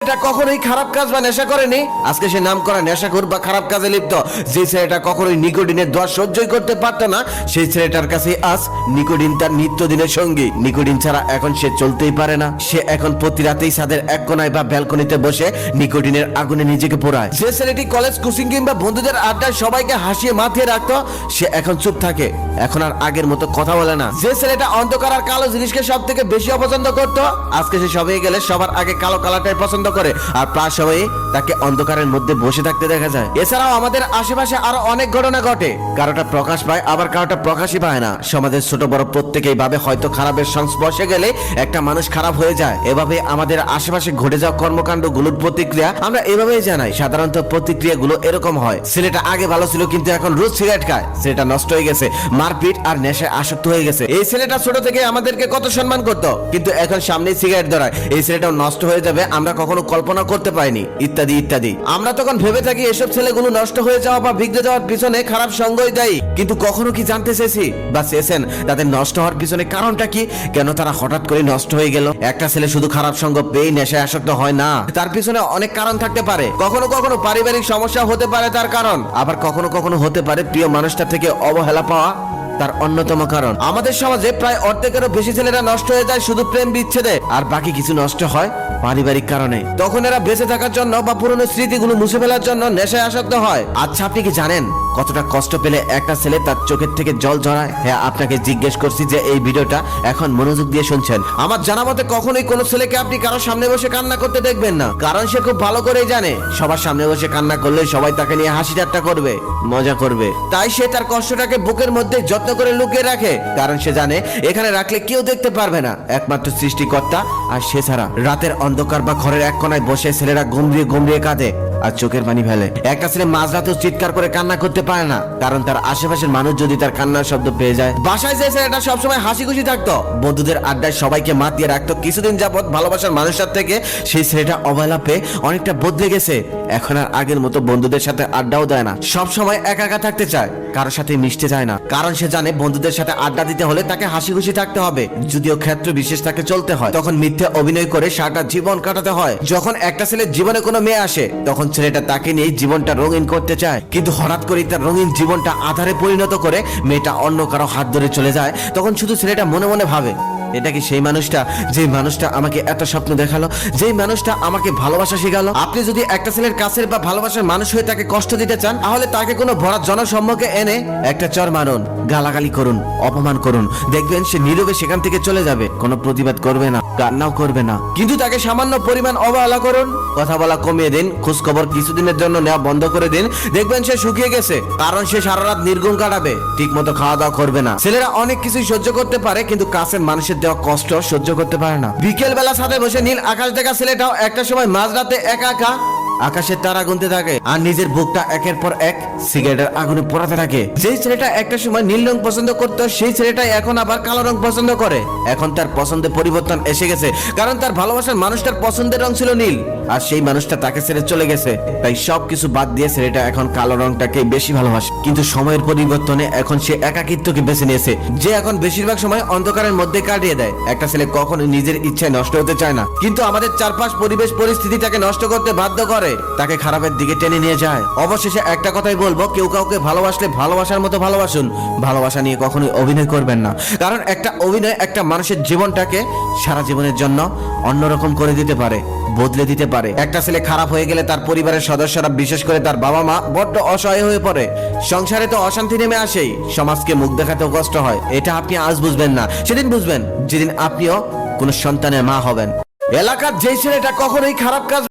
ছেলেটা কখনোই খারাপ কাজ বা নেশা করেনি, আজকে সে নাম করা নেশাখোর বা খারাপ কাজে লিপ্ত। যে ছেলেটা কখনোই নিকোটিনের দোয়া সহ্যই করতে পারত না, সেই ছেলেটার কাছে আজ নিকোটিন তার নিত্যদিনের সঙ্গী। নিকোটিন ছাড়া এখন সে চলতেই পারে না। সে এখন প্রতি রাতেই ছাদের এক কোনায় বা ব্যালকনিতে বসে নিকোটিনের আগুনে নিজেকে পোড়ায়। যে ছেলেটি কলেজ, কোচিং কিংবা বন্ধুদের আড্ডায় সবাইকে হাসিয়ে মাথিয়ে রাখতো, সে এখন চুপ থাকে, এখন আর আগের মতো কথা বলে না। যে ছেলেটা অন্ধকার আর কালো জিনিসকে সব থেকে বেশি অপছন্দ করতো, আজকে সে সবাই গেলে সবার আগে কালো কালারটাই পছন্দ করে, আর প্রায় সবাই তাকে অন্ধকারের মধ্যে বসে থাকতে দেখা যায়। এছাড়াও আমাদের আশেপাশে আরো অনেক ঘটনা ঘটে, কারোটা প্রকাশ পায় আবার কারোটা প্রকাশই পায় না। সমাজের ছোট বড় প্রত্যেকেই ভাবে হয়তো খারাপের সংস্পর্শে গেলে একটা মানুষ খারাপ হয়ে যায়। এভাবে আমাদের আশেপাশে ঘটে যাওয়া কর্মকাণ্ডগুলোর প্রতিক্রিয়া আমরা এভাবেই জানাই। সাধারণত প্রতিক্রিয়াগুলো এরকম হয়: ছেলেটা আগে ভালো ছিল কিন্তু এখন রোজ সিগারেট খায়, ছেলেটা নষ্ট হয়ে গেছে, মারপিট আর নেশায় আসক্ত হয়ে গেছে। এই ছেলেটা ছোট থেকে আমাদেরকে কত সম্মান করতো, কিন্তু এখন সামনেই সিগারেট ধরায়, এই ছেলেটাও নষ্ট হয়ে যাবে, আমরা কখনো কল্পনা করতে পারিনি, ইত্যাদি ইত্যাদি। আমরা তখন ভেবে থাকি এসব ছেলেগুলো নষ্ট হয়ে যাওয়া বা বিগড়ে যাওয়ার পিছনে খারাপ সঙ্গই দায়ী, কিন্তু কখনো কি জানতে চেয়েছি বা চেয়েছেন তাদের নষ্ট হওয়ার পিছনে কারণটা কি? কেন তারা হঠাৎ করে নষ্ট হয়ে গেল? একটা ছেলে শুধু খারাপ সঙ্গ পেয়ে নেশায় আসক্ত হয় না, তার পিছনে অনেক কারণ থাকতে পারে। কখনো কখনো পারিবারিক সমস্যা হতে পারে তার কারণ, আবার কখনো কখনো হতে পারে প্রিয় মানুষটা থেকে অবহেলা পাওয়া তার অন্যতম কারণ। আমাদের সমাজে প্রায় অর্ধেকেরও বেশি ছেলেরা নষ্ট হয়ে যায় শুধু প্রেম বিচ্ছেদে, আর বাকি কিছু নষ্ট হয় পারিবারিক কারণে। তখন এরা বেঁচে থাকার জন্য বা পুরনো স্মৃতিগুলো মুছে ফেলার জন্য নেশায় আসক্ত হয়। আচ্ছা, আপনি কি জানেন কতটা কষ্ট পেলে একটা ছেলে তার চোখের থেকে জল ঝরায়? হ্যাঁ, আপনাকে জিজ্ঞেস করছি যে এই ভিডিওটা এখন মনোযোগ দিয়ে শুনছেন। আমার জানা মতে কখনোই কোনো ছেলেকে আপনি কারোর সামনে বসে কান্না করতে দেখবেন না, কারণ সে খুব ভালো করেই জানে সবার সামনে বসে কান্না করলে সবাই তাকে নিয়ে হাসি ঠাট্টা করবে, মজা করবে। তাই সে তার কষ্টটাকে বুকের মধ্যে যত্ন করে লুকিয়ে রাখে, কারণ সে জানে এখানে রাখলে কেউ দেখতে পারবে না, একমাত্র সৃষ্টিকর্তা আর সে ছাড়া। রাতের অন্ধকার বা ঘরের এক কোনায় বসে ছেলেরা গম্ভীর গম্ভীর কাঁদে আর চোখের পানি ফেলে। একটা ছেলে মাঝরাতেও চিৎকার করে কান্না করতে পারে না, কারণ তার আশেপাশের মানুষ যদি তার কান্নার শব্দ পেয়ে যায়। বাসায় যে ছেলেটা সবসময় হাসি খুশি থাকতো, বন্ধুদের আড্ডায় সবাইকে মাতিয়ে রাখতো, কিছুদিন যাবত ভালোবাসার মানুষটার থেকে সেই ছেলেটা অবহেলা পেয়ে অনেকটা বদলে গেছে। এখন আর আগের মতো বন্ধুদের সাথে আড্ডাও দেয় না, সব সময় একা একা থাকতে চায়, কারোর সাথে মিশতে চায় না, কারণ সে জানে বন্ধুদের সাথে আড্ডা দিতে হলে তাকে হাসি খুশি থাকতে হবে। যদিও ক্ষেত্র বিশেষ তাকে চলতে হয়, তখন মিথ্যে অভিনয় করে সারাটা জীবন কাটাতে হয়। যখন একটা ছেলের জীবনে কোনো মেয়ে আসে, তখন ছেলেটা তাকে নিয়ে জীবনটা রঙিন করতে চায়, কিন্তু হঠাৎ করে তার রঙিন জীবনটা আধারে পরিণত করে মেয়েটা অন্য কারো হাত ধরে চলে যায়। তখন শুধু ছেলেটা মনে মনে ভাবে, এটা কি সেই মানুষটা, যে মানুষটা আমাকে এত স্বপ্ন দেখালো, যে মানুষটা আমাকে ভালোবাসা শেখালো? আপনি যদি একটা ছেলের কাছের বা ভালোবাসার মানুষ হয়ে তাকে কষ্ট দিতে চান, তাহলে তাকে কোনো ভরা জনসম্মুখে এনে একটা চর মারুন, গালাগালি করুন, অপমান করুন, দেখবেন সে নীরবে সেখান থেকে চলে যাবে, কোনো প্রতিবাদ করবে না, কান্নাও করবে না। কিন্তু তাকে সামান্য পরিমাণ অবহেলা করুন, কথা বলা কমিয়ে দিন, খোঁজ খবর কিছুদিনের জন্য নেওয়া বন্ধ করে দিন, দেখবেন সে শুকিয়ে গেছে, কারণ সে সারা রাত নির্ঘুম কাটাবে, ঠিক মতো খাওয়া দাওয়া করবে না। ছেলেরা অনেক কিছুই সহ্য করতে পারে, কিন্তু কাছের মানুষের দেওয়া কষ্ট সহ্য করতে পারে না। বিকেল বেলা ছাদে বসে নীল আকাশ দেখা ছেলেটাও একটা সময় মাঝরাতে একা একা আকাশের তারা গুনতে থাকে আর নিজের বুকটা একের পর এক সিগারেটের আগুনে পোড়াতে থাকে। যেই ছেলেটা একটা সময় নীল রং পছন্দ করতো, সেই ছেলেটাই এখন আবার কালো রং পছন্দ করে। এখন তার পছন্দে পরিবর্তন এসে গেছে, কারণ তার ভালোবাসার মানুষটার পছন্দের রং ছিল নীল, আর সেই মানুষটা তাকে ছেড়ে চলে গেছে। তাই সবকিছু বাদ দিয়ে ছেলেটা এখন কালো রংটাকে বেশি ভালোবাসে। কিন্তু সময়ের পরিবর্তনে এখন সে একাকিত্বকে বেছে নিয়েছে, যে এখন বেশিরভাগ সময় অন্ধকারের মধ্যে কাটিয়ে দেয়। একটা ছেলে কখনো নিজের ইচ্ছায় নষ্ট হতে চায় না, কিন্তু আমাদের চারপাশ পরিবেশ পরিস্থিতি তাকে নষ্ট করতে বাধ্য করে, তাকে খারাপের দিকে টেনে নিয়ে যায়। অবশেষে একটা কথাই বলবো, কেউ কাউকে ভালোবাসলে ভালোবাসার মতো ভালোবাসুন, ভালোবাসা নিয়ে কখনোই অভিনয় করবেন না, কারণ একটা অভিনয় একটা মানুষের জীবনটাকে সারা জীবনের জন্য অন্যরকম করে দিতে পারে, বদলে দিতে পারে। একটা ছেলে খারাপ হয়ে গেলে তার পরিবারের সদস্যরা, বিশেষ করে তার বাবা মা, বড্ড অসহায় হয়ে পড়ে। সংসারে তো অশান্তি নেমে আসেই, সমাজকে মুখ দেখাতেও কষ্ট হয়। এটা আপনি আজ বুঝবেন না, সেদিন বুঝবেন যেদিন আপনিও কোনো সন্তানের মা হবেন। এলাকার যেই ছেলেটা কখনোই খারাপ কাজ